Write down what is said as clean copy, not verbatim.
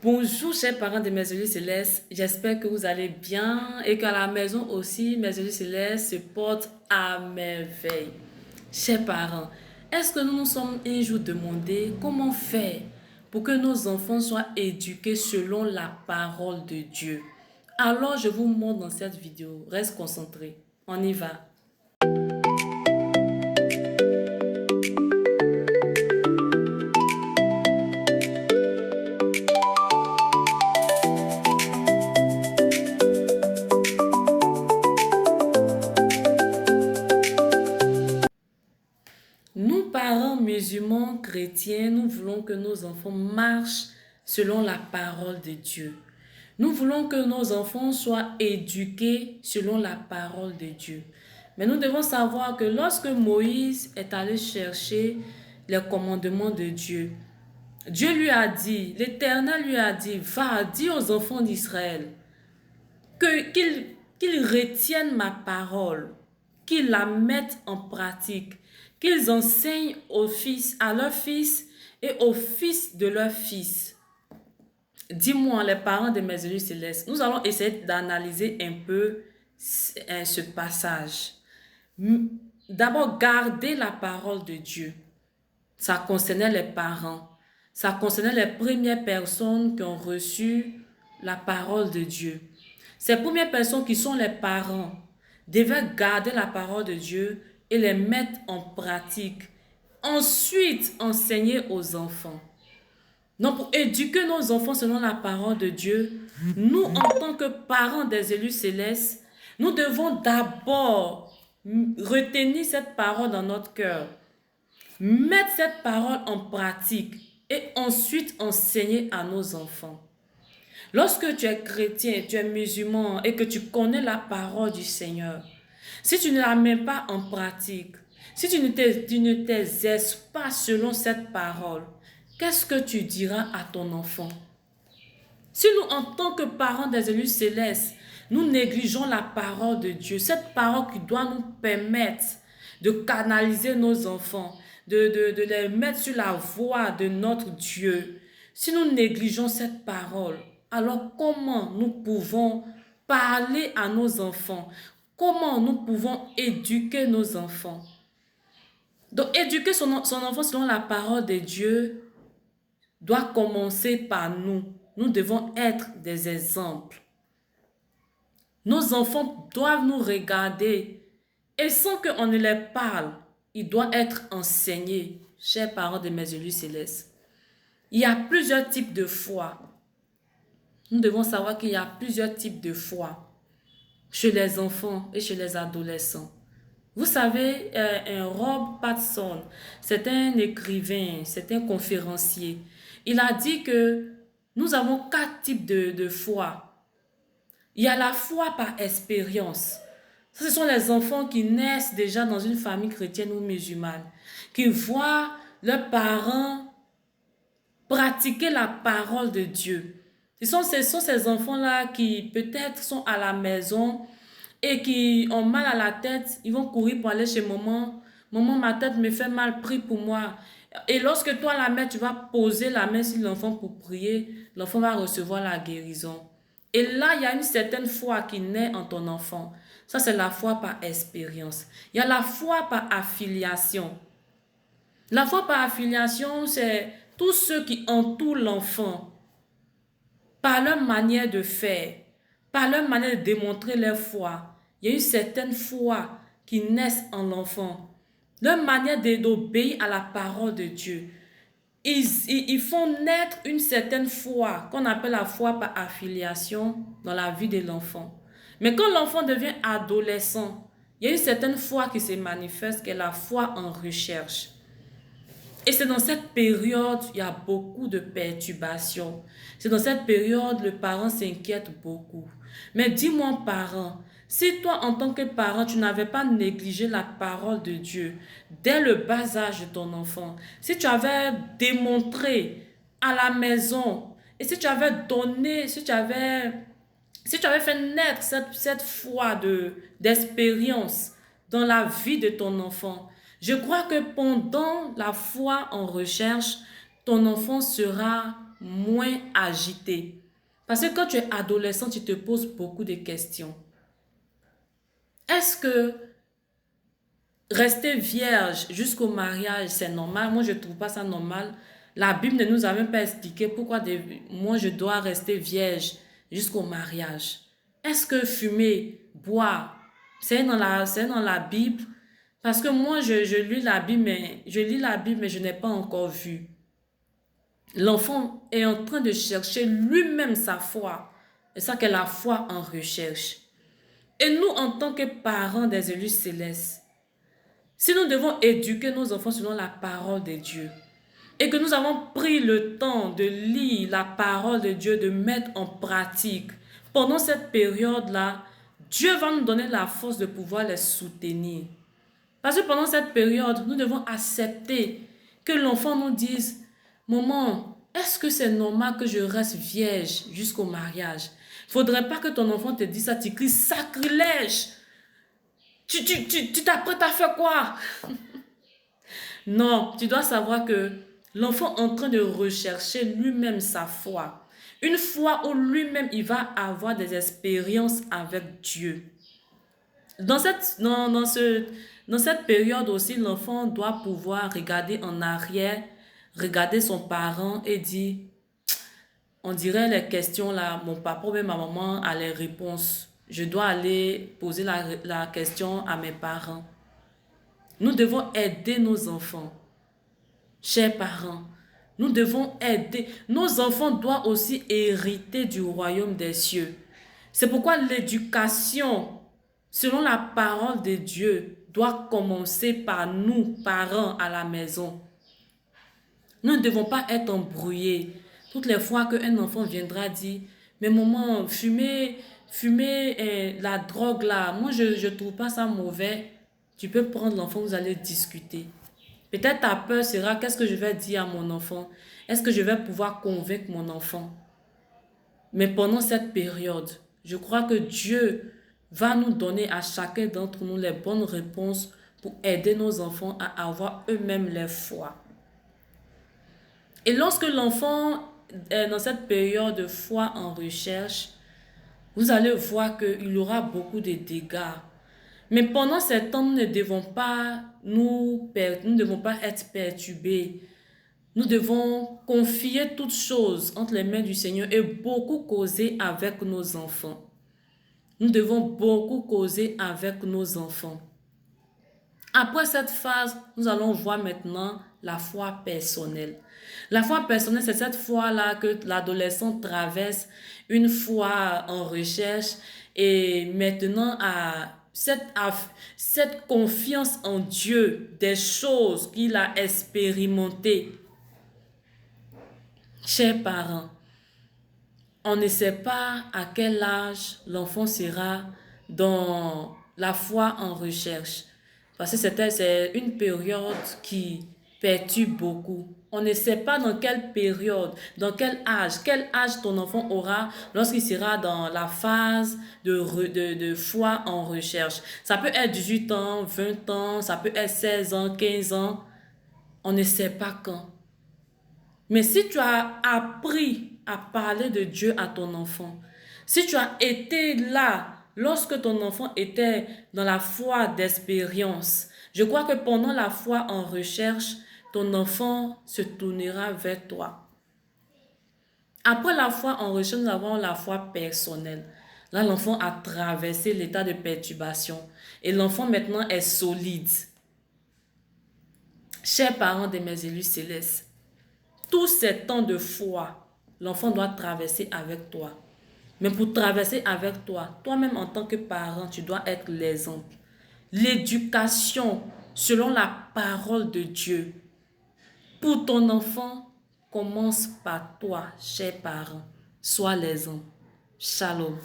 Bonjour chers parents de mes yeux célestes, j'espère que vous allez bien et qu'à la maison aussi mes yeux célestes se portent à merveille. Chers parents, est-ce que nous nous sommes un jour demandé comment faire pour que nos enfants soient éduqués selon la parole de Dieu? Alors je vous montre dans cette vidéo, reste concentré, on y va. Nous, parents musulmans, chrétiens, nous voulons que nos enfants marchent selon la parole de Dieu. Nous voulons que nos enfants soient éduqués selon la parole de Dieu. Mais nous devons savoir que lorsque Moïse est allé chercher les commandements de Dieu, Dieu lui a dit, l'Éternel lui a dit, va, dis aux enfants d'Israël qu'ils retiennent ma parole, qu'ils la mettent en pratique, qu'ils enseignent à leurs fils et aux fils de leurs fils. Dis-moi, les parents de mes yeux célestes, nous allons essayer d'analyser un peu ce passage. D'abord, garder la parole de Dieu. Ça concernait les parents. Ça concernait les premières personnes qui ont reçu la parole de Dieu. Ces premières personnes qui sont les parents devaient garder la parole de Dieu et les mettre en pratique. Ensuite, enseigner aux enfants. Donc, pour éduquer nos enfants selon la parole de Dieu, nous, en tant que parents des élus célestes, nous devons d'abord retenir cette parole dans notre cœur, mettre cette parole en pratique et ensuite enseigner à nos enfants. Lorsque tu es chrétien, tu es musulman et que tu connais la parole du Seigneur, si tu ne la mets pas en pratique, si tu ne t'exerces pas selon cette parole, qu'est-ce que tu diras à ton enfant? Si nous, en tant que parents des élus célestes, nous négligeons la parole de Dieu, cette parole qui doit nous permettre de canaliser nos enfants, de les mettre sur la voie de notre Dieu, si nous négligeons cette parole, alors comment nous pouvons parler à nos enfants? Comment nous pouvons éduquer nos enfants? Donc, éduquer son enfant selon la parole de Dieu doit commencer par nous. Nous devons être des exemples. Nos enfants doivent nous regarder et sans qu'on ne les parle, ils doivent être enseignés. Chers parents de mes élus célestes, il y a plusieurs types de foi. Nous devons savoir qu'il y a plusieurs types de foi chez les enfants et chez les adolescents. Vous savez, Rob Patson, c'est un écrivain, c'est un conférencier. Il a dit que nous avons 4 types de foi. Il y a la foi par expérience. Ce sont les enfants qui naissent déjà dans une famille chrétienne ou musulmane, qui voient leurs parents pratiquer la parole de Dieu. Ce sont ces enfants-là qui peut-être sont à la maison et qui ont mal à la tête. Ils vont courir pour aller chez maman. Maman, ma tête me fait mal, prie pour moi. Et lorsque toi, la mère, tu vas poser la main sur l'enfant pour prier, l'enfant va recevoir la guérison. Et là, il y a une certaine foi qui naît en ton enfant. Ça, c'est la foi par expérience. Il y a la foi par affiliation. La foi par affiliation, c'est tous ceux qui entourent l'enfant par leur manière de faire, par leur manière de démontrer leur foi. Il y a une certaine foi qui naît en l'enfant. Leur manière d'obéir à la parole de Dieu. Ils font naître une certaine foi qu'on appelle la foi par affiliation dans la vie de l'enfant. Mais quand l'enfant devient adolescent, il y a une certaine foi qui se manifeste, qui est la foi en recherche. Et c'est dans cette période, il y a beaucoup de perturbations. C'est dans cette période, le parent s'inquiète beaucoup. Mais dis-moi, parent, si toi, en tant que parent, tu n'avais pas négligé la parole de Dieu dès le bas âge de ton enfant, si tu avais démontré à la maison, et si tu avais donné, si tu avais fait naître cette foi d'expérience dans la vie de ton enfant, je crois que pendant la foi en recherche, ton enfant sera moins agité. Parce que quand tu es adolescent, tu te poses beaucoup de questions. Est-ce que rester vierge jusqu'au mariage, c'est normal? Moi, je ne trouve pas ça normal. La Bible ne nous a même pas expliqué pourquoi moi, je dois rester vierge jusqu'au mariage. Est-ce que fumer, boire, c'est dans la Bible? Parce que moi, je lis la Bible, mais je n'ai pas encore vu. L'enfant est en train de chercher lui-même sa foi. C'est ça que la foi en recherche. Et nous, en tant que parents des élus célestes, si nous devons éduquer nos enfants selon la parole de Dieu, et que nous avons pris le temps de lire la parole de Dieu, de mettre en pratique, pendant cette période-là, Dieu va nous donner la force de pouvoir les soutenir. Parce que pendant cette période, nous devons accepter que l'enfant nous dise, maman, est-ce que c'est normal que je reste vierge jusqu'au mariage? Il ne faudrait pas que ton enfant te dise ça, tu cries sacrilège. Tu t'apprêtes à faire quoi? Non, tu dois savoir que l'enfant est en train de rechercher lui-même sa foi. Une foi où lui-même il va avoir des expériences avec Dieu. Dans cette période aussi, l'enfant doit pouvoir regarder en arrière, regarder son parent et dire, on dirait les questions là, mon papa ou même ma maman a les réponses. Je dois aller poser la question à mes parents. Nous devons aider nos enfants. Chers parents, nous devons aider. Nos enfants doivent aussi hériter du royaume des cieux. C'est pourquoi l'éducation, selon la parole de Dieu, doit commencer par nous, parents, à la maison. Nous ne devons pas être embrouillés. Toutes les fois qu'un enfant viendra dire, mais maman, fumer la drogue là, moi je ne trouve pas ça mauvais. Tu peux prendre l'enfant, vous allez discuter. Peut-être ta peur sera, qu'est-ce que je vais dire à mon enfant? Est-ce que je vais pouvoir convaincre mon enfant? Mais pendant cette période, je crois que Dieu va nous donner à chacun d'entre nous les bonnes réponses pour aider nos enfants à avoir eux-mêmes leur foi. Et lorsque l'enfant est dans cette période de foi en recherche, vous allez voir qu'il aura beaucoup de dégâts. Mais pendant ce temps, nous ne devons pas être perturbés. Nous devons confier toutes choses entre les mains du Seigneur et beaucoup causer avec nos enfants. Nous devons beaucoup causer avec nos enfants. Après cette phase, nous allons voir maintenant la foi personnelle. La foi personnelle, c'est cette foi-là que l'adolescent traverse, une foi en recherche et maintenant à cette confiance en Dieu, des choses qu'il a expérimentées. Chers parents, on ne sait pas à quel âge l'enfant sera dans la foi en recherche. Parce que c'est une période qui perturbe beaucoup. On ne sait pas dans quelle période, dans quel âge ton enfant aura lorsqu'il sera dans la phase de foi en recherche. Ça peut être 18 ans, 20 ans, ça peut être 16 ans, 15 ans. On ne sait pas quand. Mais si tu as appris à parler de Dieu à ton enfant, si tu as été là lorsque ton enfant était dans la foi d'expérience, je crois que pendant la foi en recherche, ton enfant se tournera vers toi. Après la foi en recherche, nous avons la foi personnelle. Là, l'enfant a traversé l'état de perturbation et l'enfant maintenant est solide. Chers parents de mes élus célestes, tous ces temps de foi, l'enfant doit traverser avec toi. Mais pour traverser avec toi, toi-même en tant que parent, tu dois être l'exemple. L'éducation selon la parole de Dieu. Pour ton enfant, commence par toi, chers parents. Sois l'exemple. Shalom.